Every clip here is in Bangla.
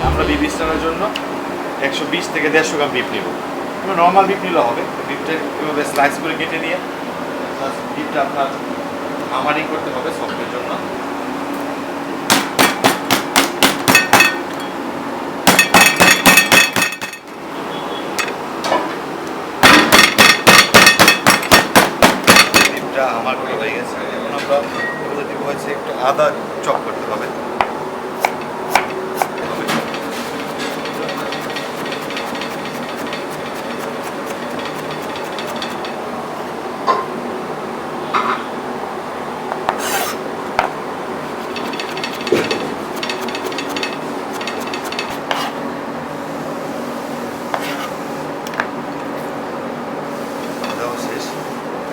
আমরা বিফ স্টারের জন্য 120 থেকে 150 গ্রাম বিফ নেব। আমরা নর্মাল বিফ নিলে হবে। বিফটা এভাবে স্লাইস করে কেটে নিয়ে বিফটা আপনার আমারই করতে হবে সফটের জন্য। বিফটা আমার করা হয়ে গেছে। এখন আমরা দিব হচ্ছে একটু আদা চপ করতে হবে।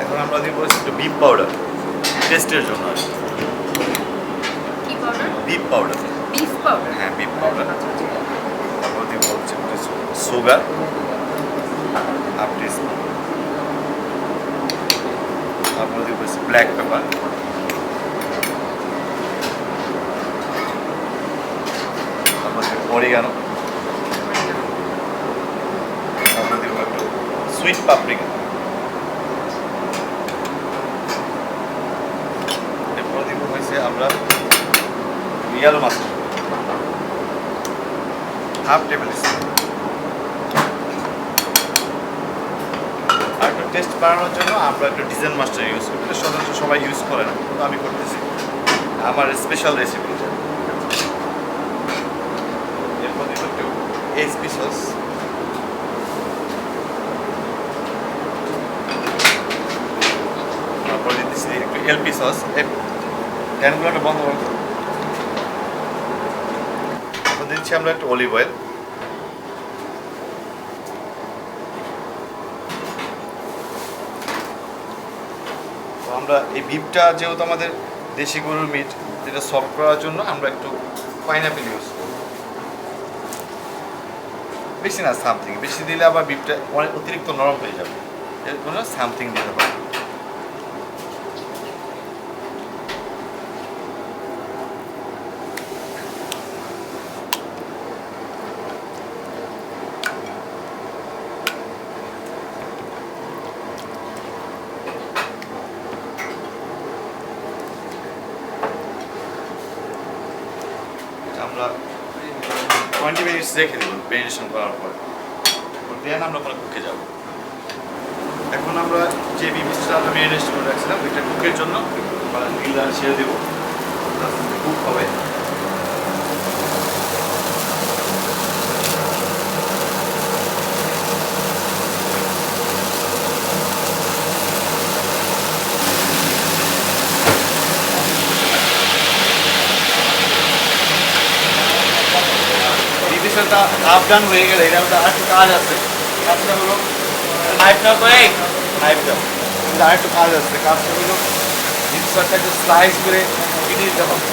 এখন আমরা দিব একটু বিফ পাউডার টেস্টের জন্য। বিফ পাউডার, হ্যাঁ বিফ পাউডার। তারপর দিব হচ্ছে সুগার হাফ টিস্পুন। তারপর দিব ব্ল্যাক পেপার। তারপর দিব অরিগানো। তারপর দিব একটু সুইট পাপরিকা। এরপর দিব হয়েছে আমরা real master half tablespoon. আর একটু টেস্ট বাড়ানোর জন্য আমরা একটু ডিজাইন মাস্টার ইউজ করি। সাধারণত সবাই ইউজ করে না, কিন্তু আমি করতেছি, আমার স্পেশাল রেসিপি। এরপর দিব একটু এইচপি সস। তারপর দিতেছি একটু এলপি সস। ফ্যানগুলোটা বন্ধ করবো। এখন দিচ্ছি আমরা একটু অলিভ অয়েল। তো আমরা এই বিফটা যেহেতু আমাদের দেশি গরুর মিট, যেটা সফট করার জন্য আমরা একটু পাইনাপেল ইউজ করব। বেশি না, সামথিং। বেশি দিলে আবার বিফটা অনেক অতিরিক্ত নরম হয়ে যাবে, এর জন্য সামথিং দিতে পারি। আমরা 20 মিনিটস রেখে দেব ম্যারিনেশন করার পর। দেন আমরা পরে কুকে যাব। এখন আমরা যে বিফটা আমরা ম্যারিনেশন করে রাখছিলাম ওইটা কুকের জন্য গ্রিলার ছেড়ে দেবো, কুক হবে। বিফটা হাফ ডান হয়ে গেলে এটা আর একটু কাজ আছে। কাজটা হলো নাইফটা করে নাইফটা আর একটু কাজ আছে। কাজটা হলো বিফটাকে একটু স্লাইস করে কেটে দিতে হবে।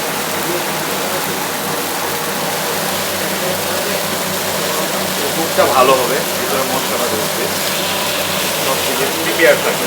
কুকটা ভালো হবে, ভিতরে মশলাটা ঢুকবে, সব থেকে প্রিপেয়ার থাকবে।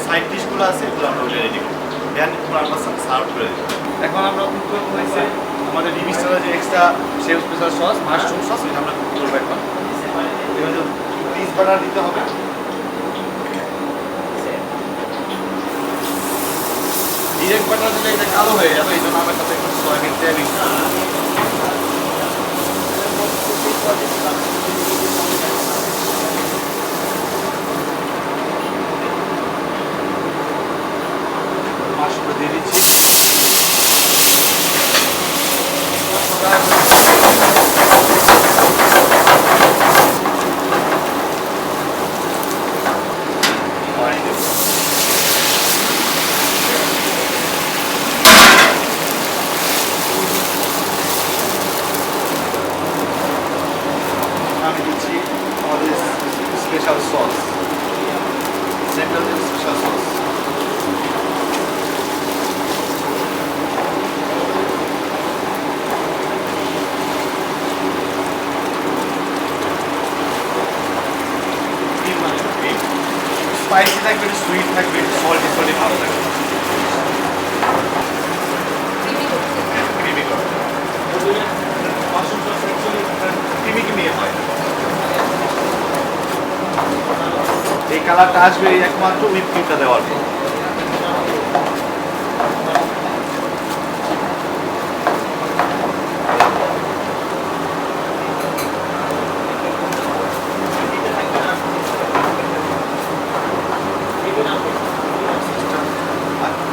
সাইড ডিশগুলো আছে এগুলো আমরা রেডি করবো। দেন আমরা সার্ভ করে দিই। এখন আমরা কুক করবো হয়েছে আমাদের বিফ স্টারের যে extra chef special sauce, mushroom sauce, এটা আমরা কুক করবো। এখন এবার পিস বাটার দিতে হবে। ডিরেক্ট বাটার দিলে এটা কালো হয়ে যাবে, এই জন্য আমরা সাথে একটু সয়াবিন তেল ইউজ করবো। মাশরুম দিয়ে দিচ্ছি। স্পাইসি থাকবে, একটু সুইট থাকবে, একটু সল্টি সল্টি ভালো থাকবে। ক্রিমি করো। Mushroom sauce actually creamy creamy হয়। এই কালারটা আসবে একমাত্র হুইপ ক্রিমটা দেওয়ার পর।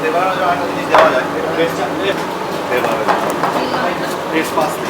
এবার একটা জিনিস দেওয়া যায়, টেস্ট পাসলি।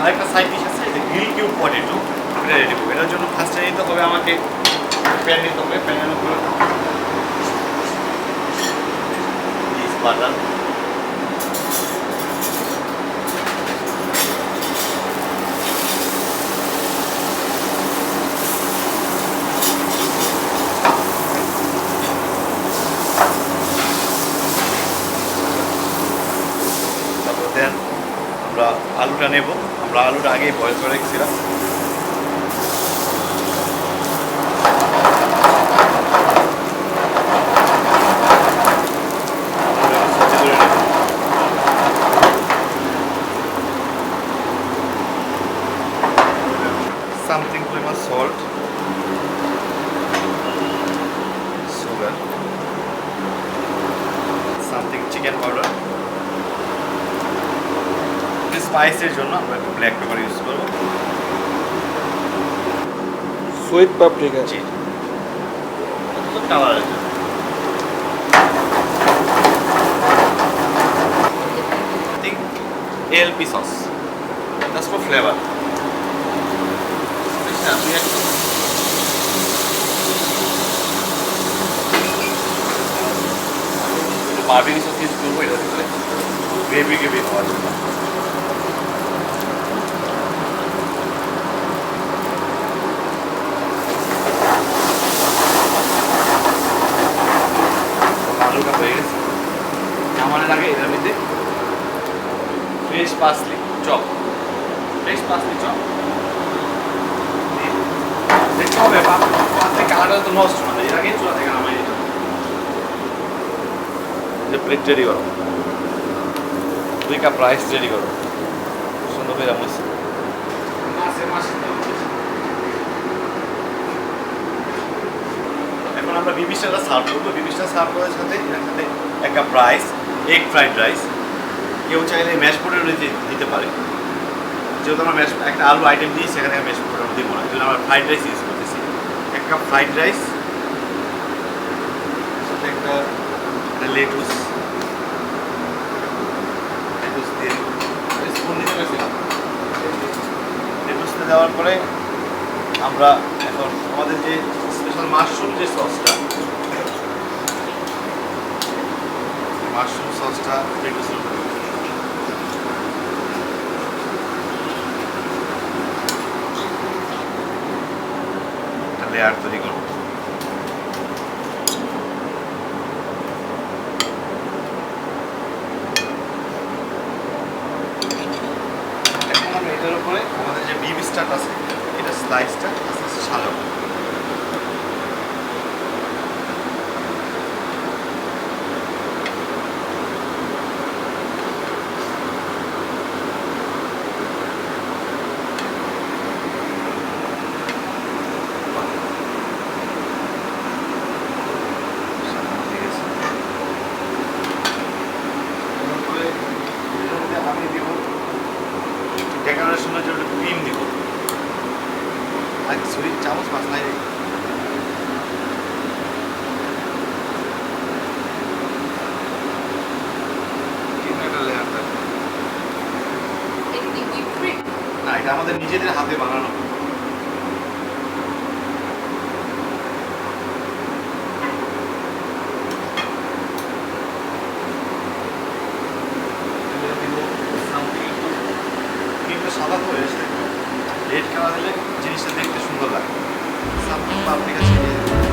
আরেকটা সাইড ডিশ আছে, গ্রিল কিউব পটেটো, এটা রেডি করবো। এটার জন্য ফার্স্টে নিতে হবে আমাকে প্যান নিতে হবে। প্যানের উপর বাটার, তারপর দেন আমরা আলুটা নেব। আমরা আলুটা আগেই বয়েল করে রেখেছিলাম। সামথিং পরিমাণ salt, sugar, something chicken powder. স্পাইসের জন্য আমরা একটু ব্ল্যাক পেপার ইউজ করবো। Sweet paprika. জি, কালারের জন্য। LP sauce, just for flavour. Barbecue sauce use করবো এটা দিতে, গ্রেভি গ্রেভি হওয়ার জন্য। আলুটা হয়ে গেছে, নামানোর আগে এটার মধ্যে ফ্রেশ পাসলি চপ, দেখতে হবে পাসলি কালারটা তো নষ্ট না, এর আগে চুলা থেকে নামাই দিতে হবে। প্লেট রেডি করো, 2 কাপ রাইস রেডি করো, সুন্দর করে জামুস। এখন আমরা বিবিসটা সার্ভ করবো। বিবিসটা সার্ভ করার সাথে এর সাথে 1 cup rice, egg fried rice. কেউ চাইলে ম্যাশ পটেটো দিতে পারে, যেহেতু আমরা একটা আলু আইটেম দিই, সেখানে ম্যাশ পটেটো দিব না, যেহেতু আমরা ফ্রাইড রাইস ইউজ করতেছি। 1 কাপ ফ্রাইড রাইস, সাথে একটা লেটুস দিয়ে স্পুন দিতে গেছিলাম। লেটুসটা দেওয়ার পরে আমরা এখন আমাদের যে স্পেশাল মাশরুম যে সসটা, মাশরুম সসটা লেটুসের উপরে একটা লেয়ার তৈরি করব। এখন আমরা এটার উপরে আমাদের যে বিফ স্টার্ট আছে, এটা স্লাইসটা আস্তে আস্তে সাজাবো। আমি দিব ডেকোরেশনের জন্য ক্রিম দিব। আর সুইট চামচ মাছ নাই রে, না এটা আমাদের নিজেদের হাতে বানানো। রেড কালার হলে জিনিসটা দেখতে সুন্দর লাগে। পাপরিকা ছিটিয়ে